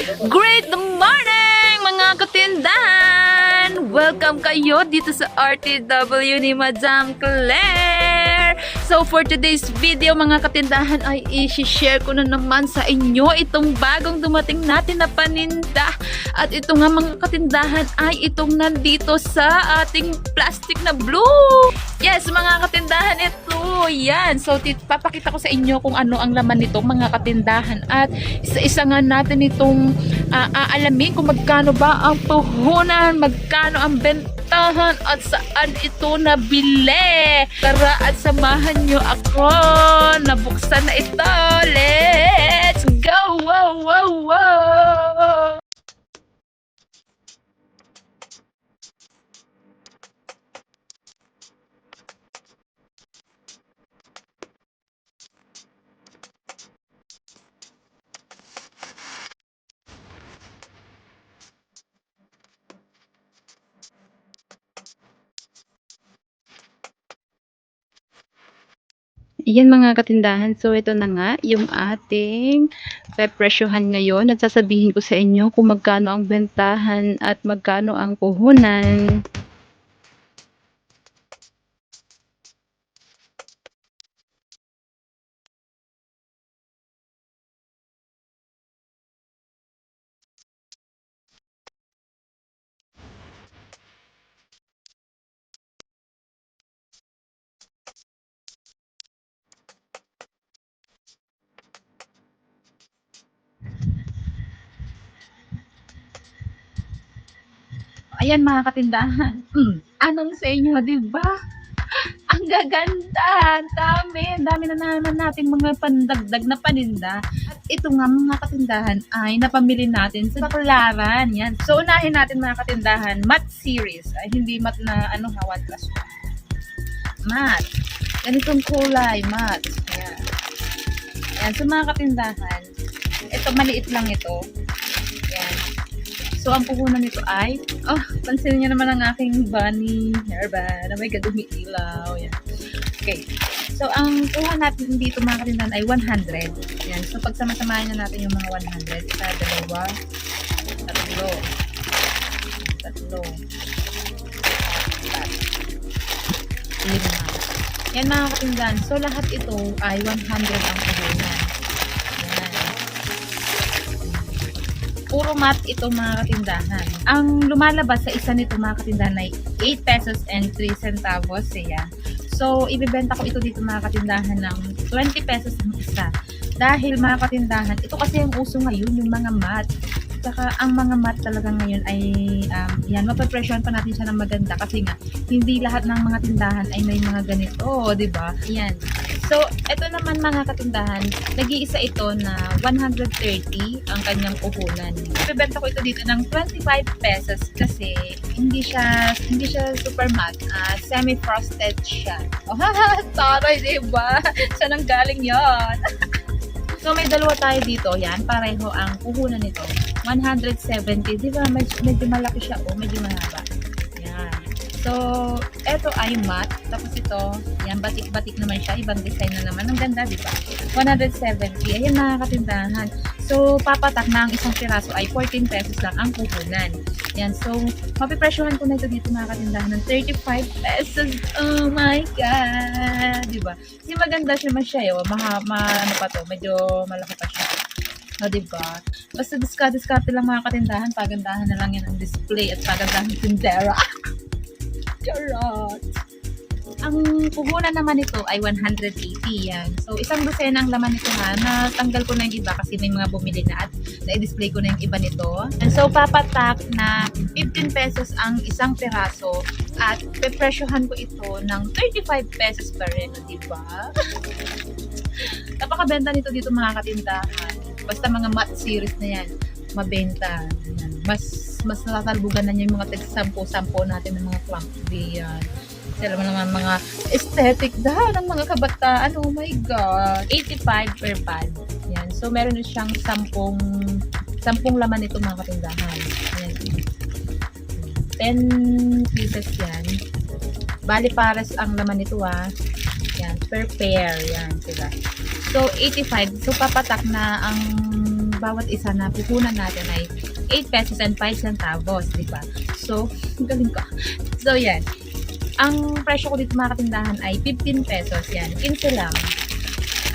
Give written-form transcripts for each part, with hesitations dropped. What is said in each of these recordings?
Great morning mga katindahan! Welcome kayo dito sa RTW ni Madam Claire. So for today's video mga katindahan ay i-share ko na naman sa inyo itong bagong dumating natin na paninda. At ito nga mga katindahan ay itong nandito sa ating plastic na blue. Yes mga katindahan, ito yan. So papakita ko sa inyo kung ano ang laman nito mga katindahan. At isa-isa nga natin itong aalamin kung magkano ba ang puhunan, magkano ang bentahan at saan ito nabili. Tara at samahan nyo ako. Nabuksan na ito. Let's go! Wow, wow, wow! Yan mga katindahan, so ito na nga yung ating pepresyohan ngayon at sasabihin ko sa inyo kung magkano ang bentahan at magkano ang puhunan. Ayan mga katindahan. Anong sa inyo, di ba? Ang gaganda, dami na naman natin mga pandagdag na paninda. At ito nga mga katindahan ay napamili natin sa Baklaran. Yan. So unahin natin mga katindahan, matte series. Ay, hindi matte na 1+1. Matte. Ganitong kulay, matte. Yan. Yan. So mga katindahan, ito maliit lang ito. Yan. So, ang puhunan nito ay, pansinin niyo naman ang aking bunny hairband na may umiilaw. Yan. Okay. So, ang puhunan natin dito mga katindahan ay 100. Yan. So, pagsama-samahin na natin yung mga 100. Isa, dalawa, tatlo. Lima. Yan mga katindahan. So, lahat ito ay 100 ang puhunan. Puro matte ito mga katindahan. Ang lumalabas sa isa nito mga katindahan ay 8 pesos and 3 centavos siya. So, ibibenta ko ito dito mga katindahan ng 20 pesos ang isa. Dahil mga katindahan, ito kasi yung uso ngayon, yung mga matte. Saka ang mga matte talaga ngayon ay, yan, mapapresyon pa natin siya ng maganda kasi nga, hindi lahat ng mga tindahan ay may mga ganito, di ba? Yan. So, ito naman mga katindahan, nag-iisa ito na 130 ang kanyang puhunan. Ibebenta ko ito dito ng 25 pesos kasi hindi siya super matte, semi-frosted siya. Oh, taray, diba? Saan ang galing yan? So, may dalawa tayo dito. Yan, pareho ang puhunan nito. 170. Diba? Medyo malaki siya. Medyo mahaba. Yan. So, eto ay matte. Tapos ito, yan, batik-batik naman siya. Ibang design na naman. Ang ganda, diba? 170. Ayan mga katindahan. So, papatak na ang isang piraso ay 14 pesos lang ang puhunan. Yan. So, mapipresyohan ko na ito dito mga katindahan ng 35 pesos. Oh my God! Diba? Yung maganda siya ano pa to? Medyo malaki pa siya. O, diba? Basta diskarte lang mga katindahan. Pagandahan na lang yan ang display at pagandahan ng tindera. Charot! Ang puhunan naman nito ay 180 yan. So, isang dosena ang laman nito ha. Natanggal ko na yung iba kasi may mga bumili na at na-display ko na yung iba nito. And so, papatak na 15 pesos ang isang piraso at pepresyohan ko ito ng 35 pesos pa rin. Diba? Napakabenta nito dito mga katindahan. Basta mga matte series na yan, mabenta. Yan. Mas natatalbugan na niya yung mga tag-sampo-sampo natin ng mga clumpy yan. Kasi alam mo naman mga aesthetic dahil ng mga kabataan. Oh my God. 85 per pad. Yan. So, meron na siyang 10 laman nito mga katindahan. Yan. 10 pieces yan. Bali pares ang laman nito ha. Yan. Per pair. Yan. Diba? So, 85. So, papatak na ang bawat isa na puhunan natin ay 8 pesos and 5 centavos, di ba? So, galing ko. So, yan. Ang presyo ko dito mga katindahan ay 15 pesos. Yan, 15 lang.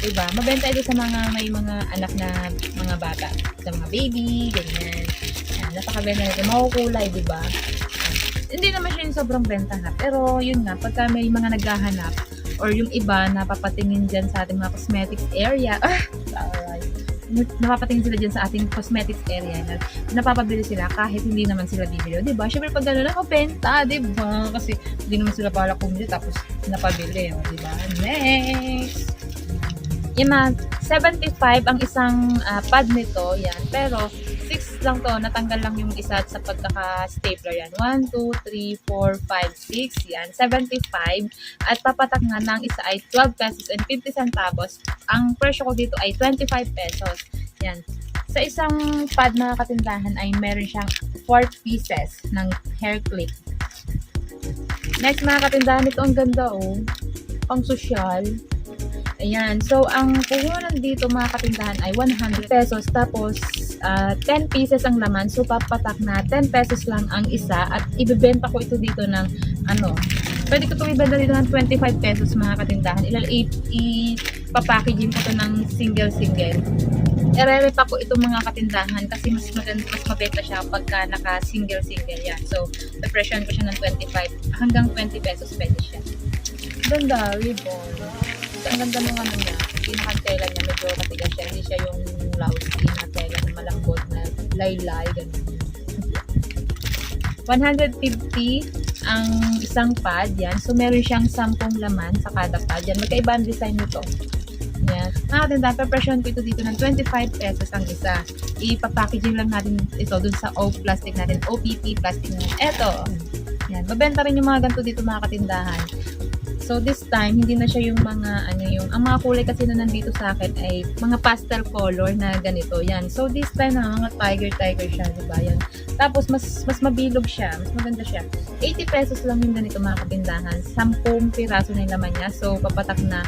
Diba? Mabenta ito sa mga may mga anak na mga bata. Sa mga baby, ganyan. Yan, napakabenta nito. Makukulay, diba? Hindi naman siya yung sobrang benta ha. Pero yun nga, pagka may mga naghahanap or yung iba na papatingin dyan sa ating mga cosmetics area, alright. Napapatingin sila dyan sa ating cosmetics area na napapabili sila kahit hindi naman sila bibili. Diba? Siyempre pag gano'n na, benta, diba? Kasi hindi naman sila pala kumili tapos napabili. Diba? Next! Yung mga 75 ang isang pad nito, yan. Pero 6 lang to, natanggal lang yung isa sa pagkaka-stapler yan. 1, 2, 3, 4, 5, 6, yan. 75. At papatak nga ng isa ay 12 pesos and 50 centavos. Ang presyo ko dito ay 25 pesos. Yan. Sa isang pad mga katindahan ay meron siyang 4 pieces ng hair clip. Next mga katindahan, ito ang ganda oh. Pang social. Ayan. So, ang puhunan dito mga katindahan ay 100 pesos. Tapos, 10 pieces ang laman. So, papatak na 10 pesos lang ang isa. At ibibenta ko ito dito ng, pwede ko itong ibenta dito ng 25 pesos mga katindahan. Ipapackaging ko ito ng single-single. Ire-repa ko itong mga katindahan kasi mas mabenta siya pagka naka-single-single yan. So, presyon ko siya ng 25 hanggang 20 pesos pwede siya. Ganda, ribbon. Ang ganda ng ano niya, pinakantela niya, medyo matigas siya. Hindi siya yung lousy na tela na malambot na laylay, ganun. 150 ang isang pad, yan. So, meron siyang 10 laman sa kada pad. Yan, magkaiba ang design nito. Yan. Nakatindahan, prepresyon ko ito dito ng 25 pesos ang isa. Ipapackaging lang natin ito dun sa plastic natin, OPP plastic natin. Eto, yan. Mabenta rin yung mga ganito dito mga katindahan. So, this time, hindi na siya yung mga, ang mga kulay kasi na nandito sa akin ay mga pastel color na ganito. Yan. So, this time, mga tiger siya, diba? Yan. Tapos, mas mabilog siya. Mas maganda siya. 80 pesos lang yung ganito mga katindahan. 10 piraso na yung laman niya. So, papatak na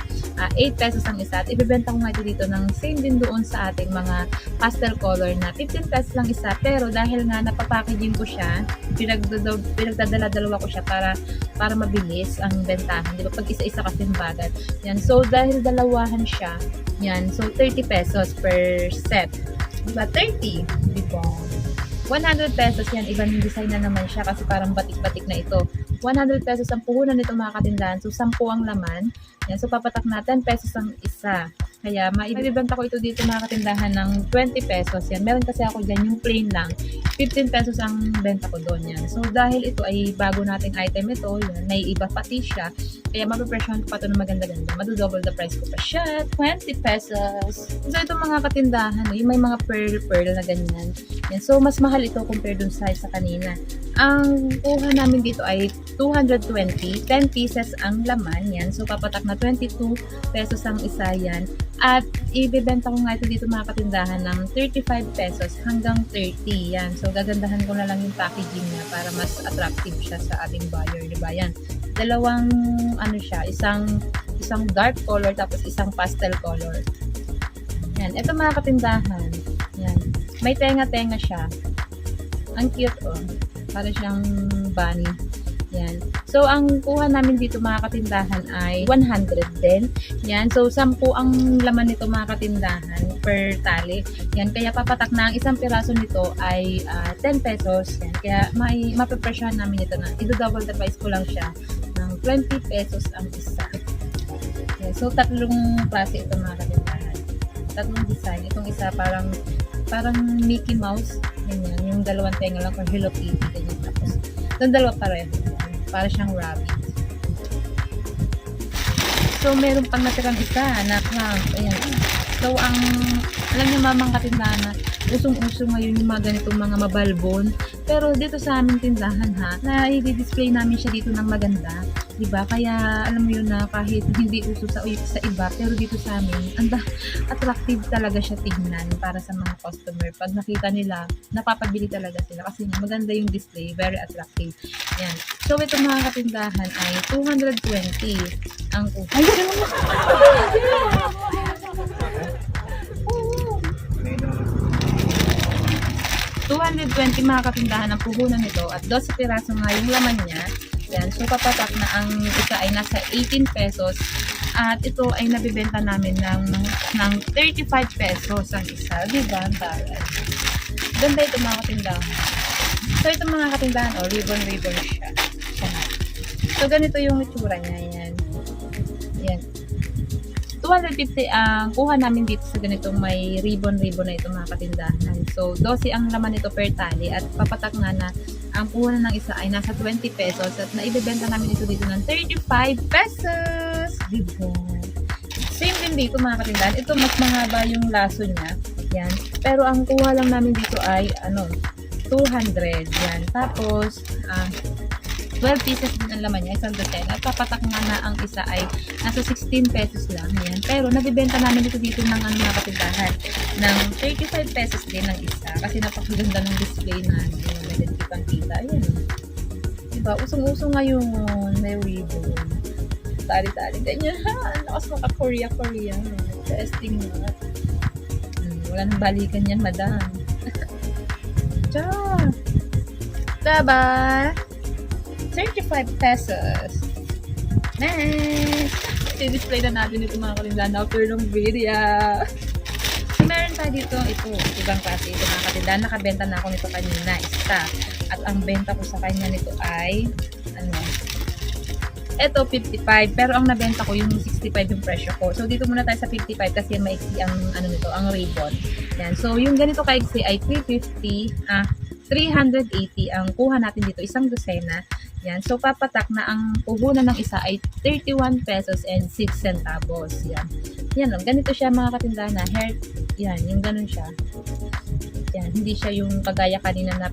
8 pesos ang isa. At ibibenta ko nga ito dito ng same din doon sa ating mga pastel color na 15 pesos lang isa. Pero, dahil nga napapackaging ko siya, pinagdadala-dalawa ko siya para mabilis ang bentahan. Diba? Pag isa-isa kasi yung bagat. Yan. So, dahil dalawahan siya, yan. So, 30 pesos per set. Diba? 30. Diba? 100 pesos yan. Ibang design na naman siya kasi parang batik-batik na ito. 100 pesos ang puhunan nito mga katindahan. So, 10 ang laman. Yan. So, papatak na 10 pesos ang isa. Kaya, maibibenta ko ito dito mga katindahan ng 20 pesos. Yan. Meron kasi ako dyan yung plain lang. 15 pesos ang benta ko doon yan. So, dahil ito ay bago nating item ito, yan, may iba pati siya. Kaya, mapipresyon ko pa ito ng maganda-ganda. Madodouble the price ko pa siya. 20 pesos. So, ito mga katindahan, yung may mga pearl na ganyan. Yan. So, mas mahal ito compare dun sa kanina. Ang kuha namin dito ay 220. 10 pieces ang laman. Yan. So, papatak na 22 pesos ang isa yan. At ibebenta ko nga ito dito mga katindahan ng 35 pesos hanggang 30. Yan. So, gagandahan ko na lang yung packaging niya para mas attractive siya sa ating buyer. Diba? Yan. Dalawang, isang dark color tapos isang pastel color. Yan. Ito mga katindahan. Yan. May tenga-tenga siya. Ang cute, oh. Para siyang bunny. Yan. So, ang kuha namin dito mga katindahan ay 100 din. Yan. So, 10 ang laman nito mga katindahan per tali. Yan. Kaya papatak na ang isang piraso nito ay 10 pesos. Yan. Kaya mapipresyohan namin ito na. I-double the price ko lang siya ng 20 pesos ang isa. Yan. So, tatlong klase ito mga katindahan. Tatlong design. Itong isa parang Mickey Mouse. Ganyan. Yung dalawang tenga lang or Hello Kitty. Ganyan. Tapos, itong dalawa pareho. Para siyang rabbit. So, meron pang natirang isa na clown. Ayan. So, alam niyo mamang katindahan na usong-uso ngayon yung mga ganitong mga mabalbon. Pero dito sa aming tindahan na i-display namin siya dito ng maganda. Diba? Kaya alam mo yun na kahit hindi uso sa iba, pero dito sa amin, attractive talaga siya tignan para sa mga customer. Pag nakita nila, napapabili talaga sila kasi maganda yung display, very attractive. Yan. So, ito mga katindahan ay 220 ang kuha. 220 mga katindahan ang puhunan nito at 12 piraso nga yung laman niya. Yan. So, papatak na ang isa ay nasa 18 pesos at ito ay nabibenta namin ng 35 pesos ang isa. Diba? Ang taray. Ganda ito mga katindahan. So, ito mga katindahan, ribbon siya. So, ganito yung itsura niya. Yan. Yan. 250 ang kuha namin dito sa ganitong may ribbon na ito mga katindahan. So, 12 ang laman nito per tali at papatak nga na ang puhunan ng isa ay nasa 20 pesos at naibebenta namin ito dito ng 35 pesos. Diba? Same din dito mga katindahan. Ito mas mahaba yung laso niya. Yan. Pero ang kuha lang namin dito ay 200. Yan. Tapos, 12 pieces din ang laman niya, isang dosen. At papatak nga na ang isa ay nasa 16 pesos lang. Yan. Pero nabibenta namin dito ng mga katindahan ng 35 pesos din ang isa. Kasi napakaganda ng display na medyo kitang-kita. Ayan. Diba? Usong-usong ngayon. May ribbon. Tali-tali. Ganyan. Ang lakas maka-Korea. Testing nga. Wala nang balikan yan, madam. Diyan. Diba? 35 pesos. Next! I-display na natin ito mga katindahan after ng video. Meron pa dito, ibang klase ito mga katindahan. Nakabenta na ako nito kanina, isa. At ang benta ko sa kanya nito ay, ito 55, pero ang nabenta ko yung 65 yung presyo ko. So dito muna tayo sa 55 kasi maiksi ang ang ribbon. Yan. So yung ganito kaiksi ay 380 ang kuha natin dito, isang dosena. Yan. So papatak na ang puhunan ng isa ay 31 pesos and 6 centavos. Yan. Yan, ganito siya mga katindahan na hair. Yan, yung ganun siya. Yan, hindi siya yung kagaya kanina na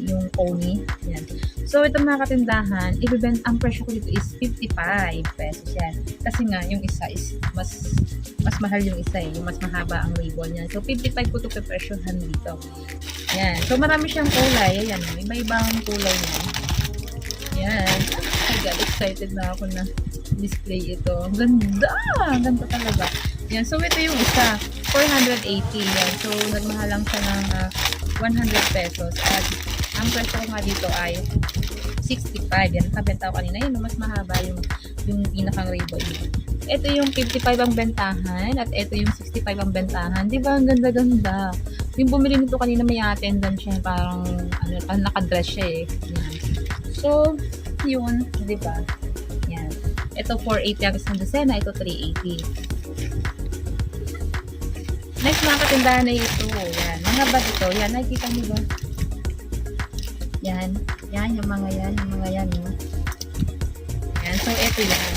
yung pony. Yan. So, ito mga katindahan, ang presyo ko dito is 55 pesos yan. Kasi nga, yung isa is mas mahal yung isa yung mas mahaba ang ribbon yan. So, 55 ko ito presyohan dito. Yan. So, marami siyang kulay. Ayan, iba-ibang kulay niya. Yan. I got excited na ako na display ito. Ang ganda! Ang ganda talaga. Yan. So, ito yung isa. 480 yan. So, nagmahal lang siya ng 100 pesos. At ang presyo ko nga dito ay 65. Yan. Nakabenta ko kanina. Yan. Mas mahaba yung pinakang ribbon. Ito yung 55 ang bentahan. At ito yung 65 ang bentahan. Diba? Ang ganda-ganda. Yung bumili nito kanina may attendant siya. Parang nakadress siya eh. Yan. So, yun. Diba? Yan. Ito 480 ang isang dosena. Ito 380. Next mga katindahan na ito. Yan. Mga bag ito. Yan. Nakikita niyo ba? Yan. Yan. Yung mga yan. Yan. Yan. So, ito yan.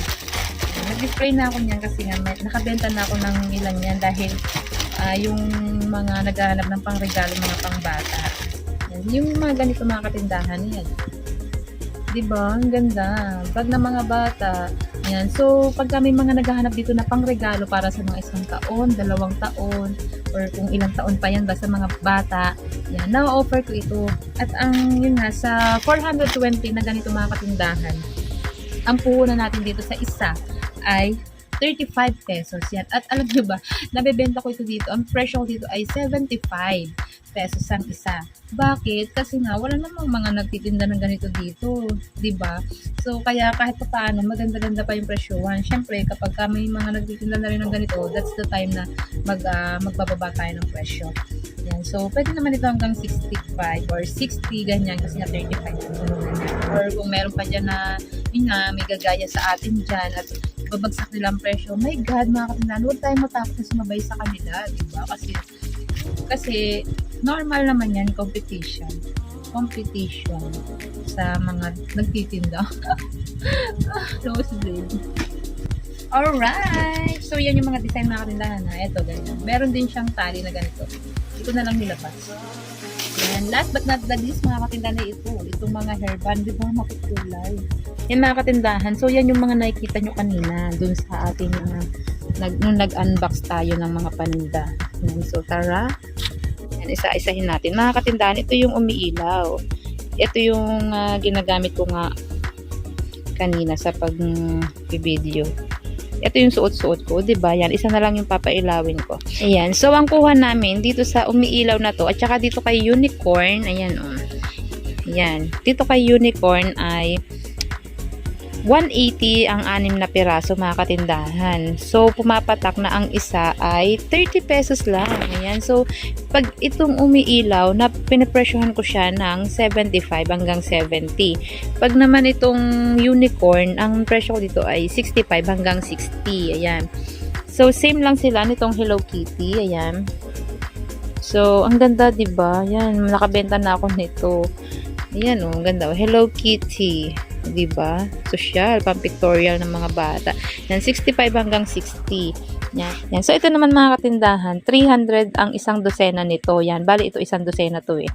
Nag-display na ako niyan kasi nga nakabenta na ako ng ilan yan dahil yung mga naghahanap ng pangregalo, mga pangbata. Yan. Yung mga ganito mga katindahan. Yan. Diba? Ang ganda. Bag ng mga bata. Yan. So, pagka may mga naghahanap dito na pangregalo para sa mga 1 taon, 2 taon, or kung ilang taon pa yan ba sa mga bata, yan, na-offer ko ito. At ang, yun nga, sa 420 na ganito mga katindahan, ang puhunan natin dito sa isa ay 35 pesos. Yan. At alam nyo ba, nabebenta ko ito dito, ang presyo ko dito ay 75 pesos ang isa. Bakit? Kasi nga, wala namang mga nagtitinda ng ganito dito. Diba? So, kaya kahit pa paano, maganda-ganda pa yung presyohan. Siyempre, kapag may mga nagtitinda na rin ng ganito, that's the time na magbababa tayo ng presyo. Yan. So, pwede naman ito hanggang 65 or 60, ganyan. Kasi nga 35. Or kung meron pa dyan na, yun nga, may gagaya sa atin dyan at babagsak nilang presyo. My God, mga katindahan, huwag tayong matakot na sumabay sa kanila. Diba? Kasi normal naman yan, competition sa mga nagtitinda. Close blade. Alright! So, yan yung mga design mga katindahan na. Ito, ganyan. Meron din siyang tali na ganito. Ito na lang nilabas. Yan. Last but not the least, mga katindahan na ito. Itong mga hairband, di ba makukulay? Yan mga katindahan. So, yan yung mga nakikita nyo kanina dun sa ating nung nag-unbox tayo ng mga paninda. Yan. So, tara. Yan, isa-isahin natin. Mga katindahan, ito yung umiilaw. Ito yung ginagamit ko nga kanina sa pag-video. Ito yung suot-suot ko, 'di ba? Yan, isa na lang yung papailawin ko. Ayan. So, ang kuha namin dito sa umiilaw na to, at saka dito kay Unicorn, ayan oh. Ayan. Dito kay Unicorn ay 180 ang 6 na piraso mga katindahan. So, pumapatak na ang isa ay 30 pesos lang. Ayan. So, pag itong umiilaw, na pinipresyohan ko siya ng 75 hanggang 70. Pag naman itong unicorn, ang presyo ko dito ay 65 hanggang 60. Ayan. So, same lang sila nitong Hello Kitty. Ayan. So, ang ganda, diba? Ayan, nakabenta na ako nito. Ayan, oh, ang ganda. Hello Kitty. Diba? Social, pang-pictorial ng mga bata. Yan, 65 hanggang 60. Yan. Yan. So, ito naman mga katindahan, 300 ang isang dosena nito. Yan, bali ito isang dosena to eh.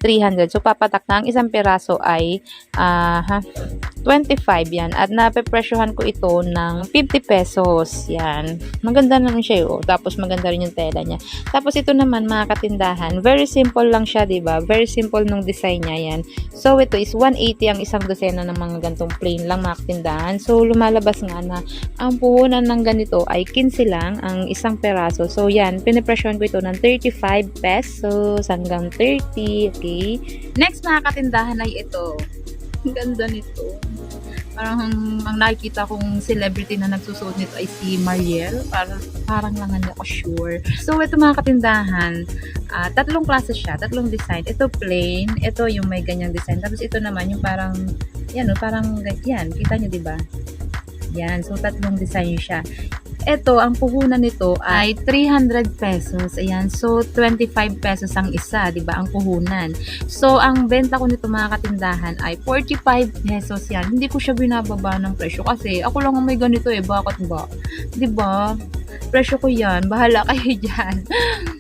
300. So, papatak na ang isang piraso ay 25 yan. At napepresyohan ko ito ng 50 pesos. Yan. Maganda naman siya oh. Tapos, maganda rin yung tela niya. Tapos, ito naman mga katindahan, very simple lang siya, diba? Very simple nung design niya yan. So, ito is 180 ang isang dosena ng mga gantong plain lang mga katindahan. So, lumalabas nga na ang puhunan ng ganito ay 15 lang ang isang peraso. So, yan. Pinipresyon ko ito ng 35 pesos hanggang 30. Okay? Next mga katindahan ay ito. Ang ganda nito. Parang ang nakikita kong celebrity na nagsusuot nito ay si Mariel. Parang lang hindi ako sure. So, ito mga katindahan, tatlong klase siya, tatlong design. Ito plain, ito yung may ganyang design. Tapos ito naman yung parang, yan o, parang yan. Kita nyo diba? Yan. So, tatlong design siya. Ito, ang puhunan nito ay 300 pesos. Ayan. So, 25 pesos ang isa, di ba? Ang puhunan. So, ang benta ko nito mga katindahan ay 45 pesos yan. Hindi ko siya binababa ng presyo kasi ako lang ang may ganito eh. Bakit ba? Di ba? Presyo ko yan. Bahala kayo dyan.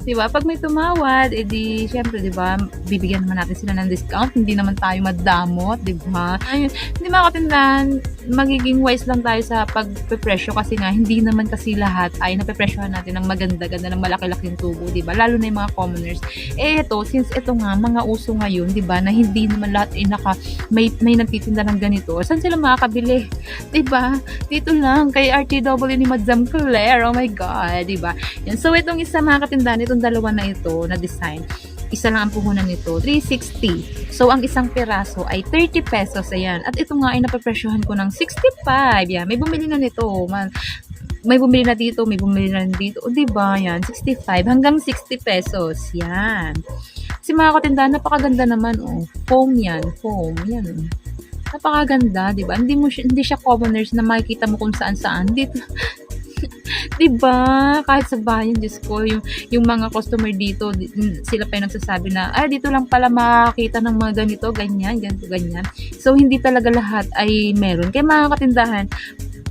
Di ba? Pag may tumawad, edi, syempre, di ba? Bibigyan naman natin sila ng discount. Hindi naman tayo madamot, di ba? Ayun. Hindi mga katindahan, magiging wise lang tayo sa pagpe-presyo kasi nga, hindi naman kasi lahat ay napepresyohan natin ng maganda-ganda ng malaki-laking tubo, di ba? Lalo na yung mga commoners. Eh, ito, since ito nga, mga uso ngayon, di ba, na hindi naman lahat ay may nagtitinda ng ganito. Saan sila makakabili? Di ba? Dito lang, kay RTW ni Madam Claire. Oh my God, di ba? Yan. So, itong isa mga katindahan, itong dalawa na ito, na design, isa lang ang puhunan nito, 360. So, ang isang piraso ay 30 pesos. Ayan. At ito nga ay napapresyohan ko ng 65. Yan. May bumili na nito. May bumili na dito, may bumili na dito. O, diba? Yan. 65 hanggang 60 pesos. Yan. Kasi mga katindahan, napakaganda naman. Oh. Foam yan. Foam. Yan. Oh. Napakaganda. Diba? Hindi siya commoners na makikita mo kung saan-saan. Dito. Diba? Kahit sa bayan, Diyos ko, yung mga customer dito, sila pa yung nagsasabi na, dito lang pala makakita ng mga ganito, ganyan, ganito, ganyan. So, hindi talaga lahat ay meron. Kaya mga katindahan,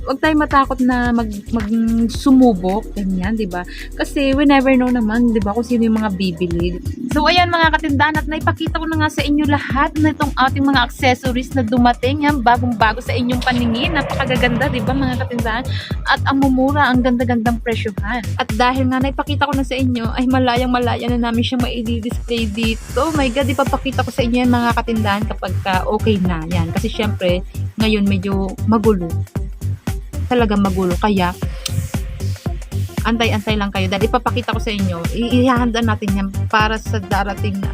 huwag tayo matakot na sumubok, ganyan, diba? Kasi we never know naman, diba, kung sino yung mga bibili. So, ayan mga katindahan, at naipakita ko na nga sa inyo lahat na itong ating mga accessories na dumating, yan, bagong-bago sa inyong paningin. Napakaganda, diba mga katindahan? At ang mumura, ang ganda-gandang presyohan. At dahil nga naipakita ko na sa inyo, ay malayang-malaya na namin siya mai-display dito. Oh my God, ipapakita ko sa inyo yan mga katindahan kapag okay na, yan. Kasi syempre, ngayon medyo magulo. Talaga magulo, kaya antay-antay lang kayo dahil ipapakita ko sa inyo, ihahanda natin yan para sa darating na,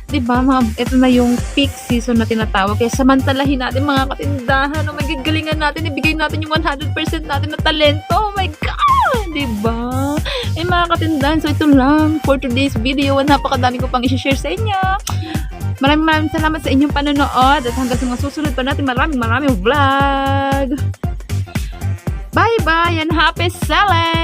diba ito na yung peak season na tinatawag, kaya samantalahin natin mga katindahan, oh my God, galingan natin, ibigay natin yung 100% natin na talento, oh my God, diba? Mga katindahan, so ito lang for today's video, napakadami ko pang i-share sa inyo. Maraming salamat sa inyong panonood at hanggang sa mga susunod pa natin maraming vlog. Bye-bye and happy selling!